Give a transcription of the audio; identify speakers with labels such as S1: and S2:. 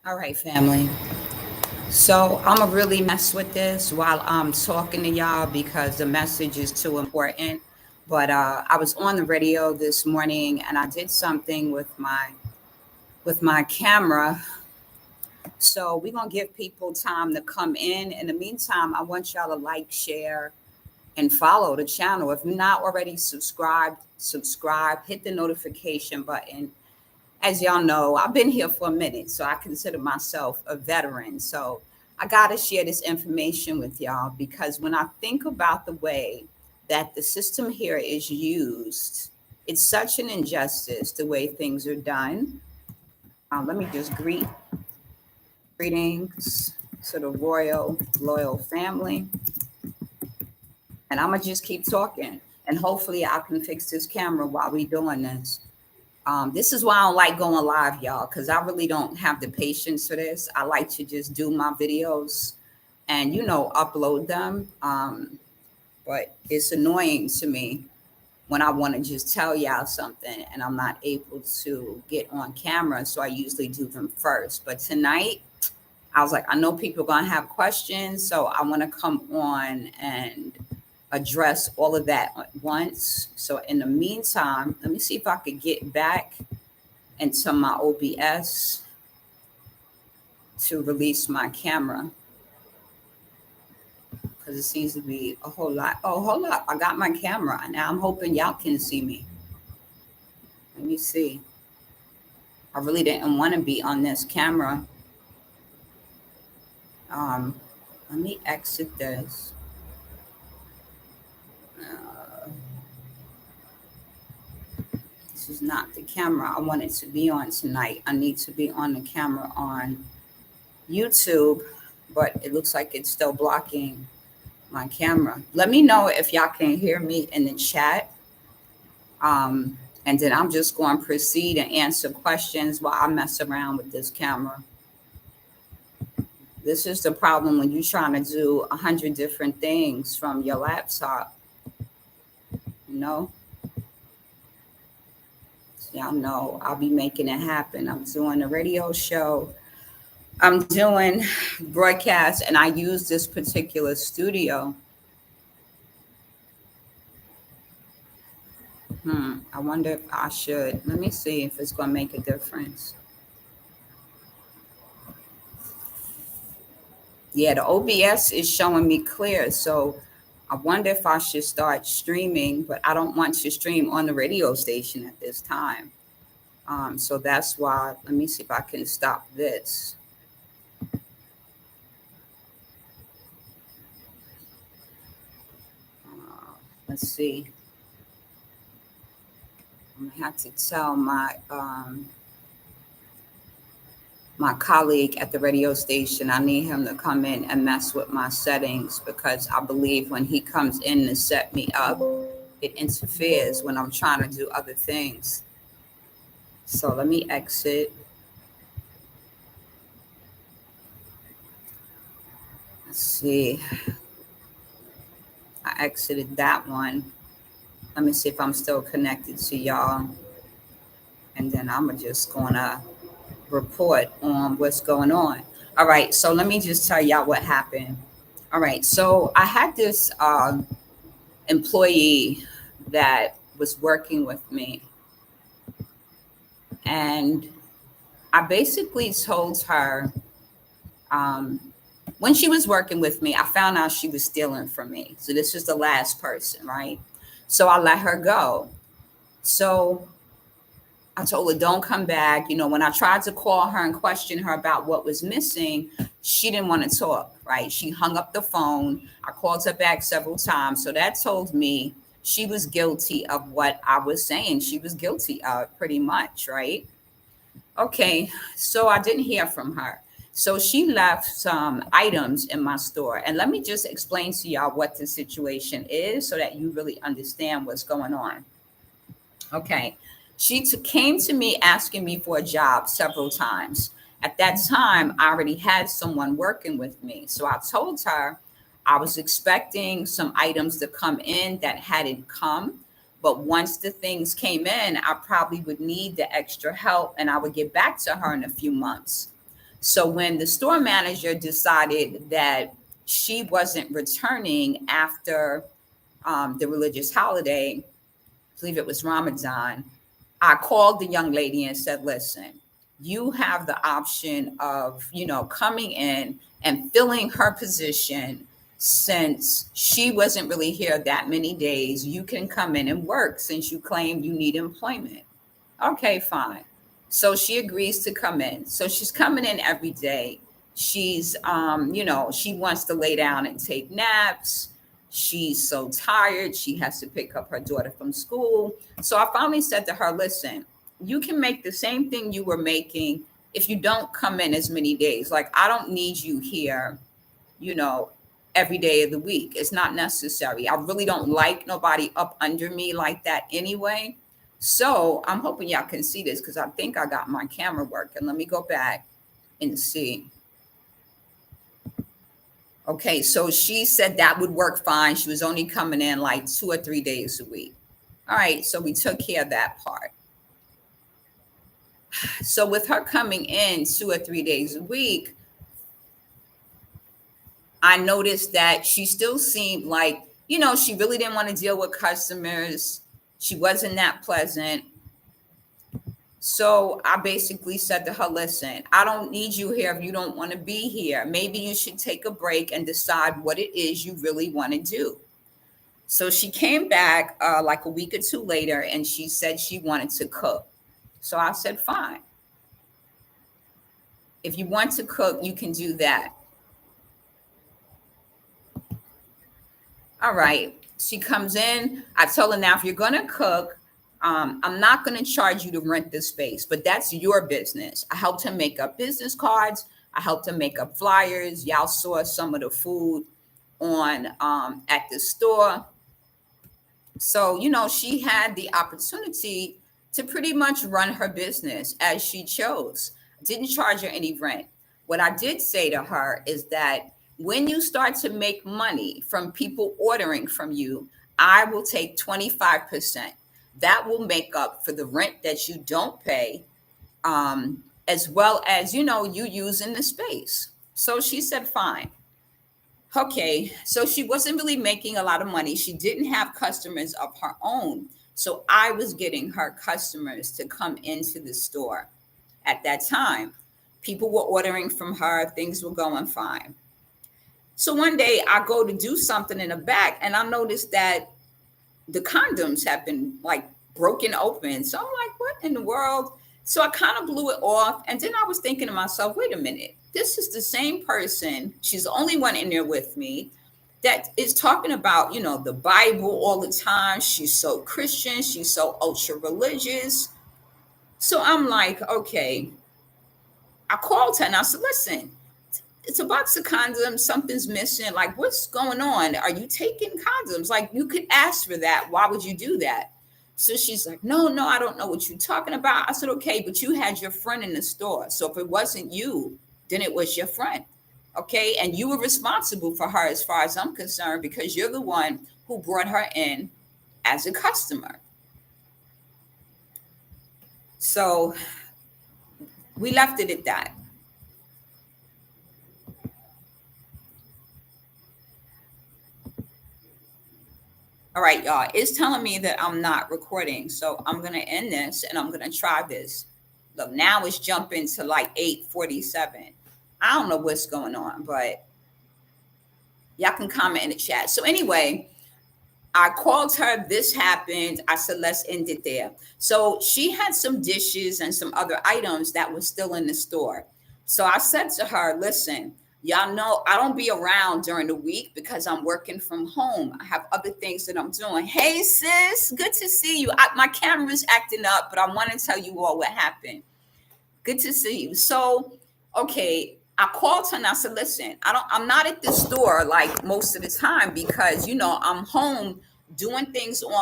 S1: All right, family. So I'm gonna really mess with this while I'm talking to y'all because the message is too important. But I was on the radio this morning and I did something with my camera. So we're gonna give people time to come in. In the meantime, I want y'all to like, share, and follow the channel. If you're not already subscribed, subscribe, hit the notification button. As y'all know, I've been here for a minute, so I consider myself a veteran. So I got to share this information with y'all because when I think about the way that the system here is used, it's such an injustice the way things are done. Let me just greetings to the royal, loyal family. And I'm going to just keep talking. And hopefully I can fix this camera while we doing this. This is why I don't like going live, y'all, because I really don't have the patience for this. I like to just do my videos and, upload them. But it's annoying to me when I want to just tell y'all something and I'm not able to get on camera. So I usually do them first. But tonight, I was like, I know people are going to have questions. So I want to come on and address all of that at once. So in the meantime, let me see if I could get back into my OBS to release my camera because it seems to be a whole lot. Oh, hold up. I got my camera. Now I'm hoping y'all can see me. Let me see. I really didn't want to be on this camera. Um, Let me exit this. Uh, this is not the camera I wanted to be on tonight. I need to be on the camera on YouTube, but it looks like it's still blocking my camera. Let me know if y'all can hear me in the chat. Um, and then I'm just going to proceed and answer questions while I mess around with this camera. This is the problem when you're trying to do 100 different things from your laptop. You know, y'all know I'll be making it happen. I'm doing a radio show. I'm doing broadcasts, and I use this particular studio. I wonder if I should. Let me see if it's going to make a difference. Yeah, the OBS is showing me clear. So I wonder if I should start streaming, but I don't want to stream on the radio station at this time. So that's why, let me see if I can stop this. Let's see. I'm gonna have to tell my colleague at the radio station. I need him to come in and mess with my settings because I believe when he comes in to set me up, it interferes when I'm trying to do other things. So let me exit. Let's see. I exited that one. Let me see if I'm still connected to y'all. And then I'm just gonna report on what's going on. All right, so let me just tell y'all what happened. All right, so I had this employee that was working with me, and I basically told her um, when she was working with me, I found out she was stealing from me. So this was the last person, right? So I let her go. So I told her, don't come back. When I tried to call her and question her about what was missing, she didn't want to talk, right? She hung up the phone. I called her back several times. So that told me she was guilty of what I was saying she was guilty of, pretty much, right? Okay, so I didn't hear from her. So she left some items in my store. And let me just explain to y'all what the situation is so that you really understand what's going on. Okay. Came to me asking me for a job several times. At that time, I already had someone working with me. So I told her I was expecting some items to come in that hadn't come. But once the things came in, I probably would need the extra help and I would get back to her in a few months. So when the store manager decided that she wasn't returning after the religious holiday, I believe it was Ramadan, I called the young lady and said, listen, you have the option of, coming in and filling her position since she wasn't really here that many days. You can come in and work since you claim you need employment. Okay, fine. So she agrees to come in. So she's coming in every day. She's, she wants to lay down and take naps. She's so tired. She has to pick up her daughter from school. So I finally said to her, listen, you can make the same thing you were making if you don't come in as many days. Like, I don't need you here, you know, every day of the week. It's not necessary. I really don't like nobody up under me like that anyway. So I'm hoping y'all can see this because I think I got my camera working. Let me go back and see. Okay, so she said that would work fine. She was only coming in like 2 or 3 days a week. All right, so we took care of that part. So with her coming in 2 or 3 days a week, I noticed that she still seemed like, she really didn't want to deal with customers. She wasn't that pleasant. So I basically said to her, listen, I don't need you here if you don't want to be here. Maybe you should take a break and decide what it is you really want to do. So she came back like a week or two later and she said she wanted to cook. So I said, fine. If you want to cook, you can do that. All right. She comes in. I told her, now, if you're going to cook, I'm not going to charge you to rent the space, but that's your business. I helped her make up business cards. I helped her make up flyers. Y'all saw some of the food on at the store. So, she had the opportunity to pretty much run her business as she chose. Didn't charge her any rent. What I did say to her is that when you start to make money from people ordering from you, I will take 25%. That will make up for the rent that you don't pay, as well as, you using the space. So she said, fine. Okay, so she wasn't really making a lot of money. She didn't have customers of her own. So I was getting her customers to come into the store at that time. People were ordering from her, things were going fine. So one day I go to do something in the back and I noticed that the condoms have been like broken open. So I'm like, what in the world? So I kind of blew it off. And then I was thinking to myself, wait a minute, this is the same person. She's the only one in there with me that is talking about, the Bible all the time. She's so Christian. She's so ultra religious. So I'm like, okay. I called her and I said, listen, it's a box of condoms. Something's missing. Like, what's going on? Are you taking condoms? Like, you could ask for that. Why would you do that? So she's like, no, I don't know what you're talking about. I said, okay, but you had your friend in the store. So if it wasn't you, then it was your friend. Okay. And you were responsible for her as far as I'm concerned, because you're the one who brought her in as a customer. So we left it at that. All right, y'all. It's telling me that I'm not recording. So I'm going to end this and I'm going to try this. Look, now it's jumping to like 8:47. I don't know what's going on, but y'all can comment in the chat. So anyway, I called her. This happened. I said, let's end it there. So she had some dishes and some other items that were still in the store. So I said to her, listen, y'all know I don't be around during the week because I'm working from home. I have other things that I'm doing. Hey, sis, good to see you. My camera's acting up, but I want to tell you all what happened. Good to see you. So, okay, I called her and I said, listen, I'm not at the store like most of the time because, I'm home doing things on